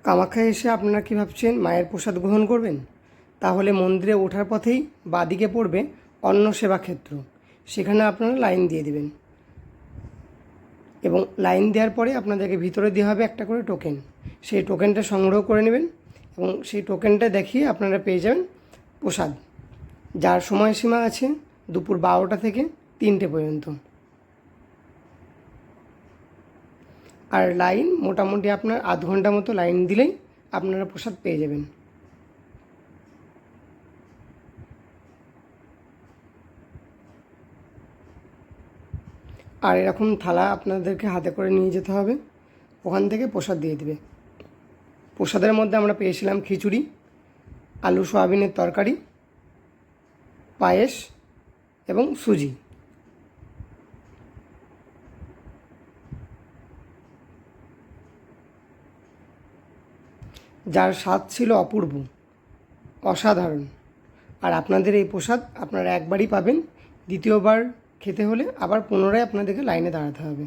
কামাখ্যায় এসে আপনারা কি ভাবছেন মায়ের প্রসাদ গ্রহণ করবেন? তাহলে মন্দিরে ওঠার পথেই বাঁদিকে পড়বে অন্ন সেবা ক্ষেত্র। সেখানে আপনারা লাইন দিয়ে দেবেন এবং লাইন দেওয়ার পরে আপনাদেরকে ভিতরে দেওয়া হবে একটা করে টোকেন। সেই টোকেনটা সংগ্রহ করে নেবেন এবং সেই টোকেনটা দেখিয়ে আপনারা পেয়ে যাবেন প্রসাদ, যার সময়সীমা আছে দুপুর 12টা থেকে 3টে পর্যন্ত। আর লাইন মোটামুটি আপনার আধ ঘন্টা মতো লাইন দিলেই আপনারা প্রসাদ পেয়ে যাবেন। আর এরকম থালা আপনাদেরকে হাতে করে নিয়ে যেতে হবে, ওখান থেকে প্রসাদ দিয়ে দেবে। প্রসাদের মধ্যে আমরা পেয়েছিলাম খিচুড়ি, আলু সয়াবিনের তরকারি, পায়েস এবং সুজি। যার স্বাদ ছিল অপূর্ব, অসাধারণ। আর আপনাদের এই প্রসাদ আপনারা একবারই পাবেন, দ্বিতীয়বার খেতে হলে আবার পুনরায় আপনাদেরকে লাইনে দাঁড়াতে হবে।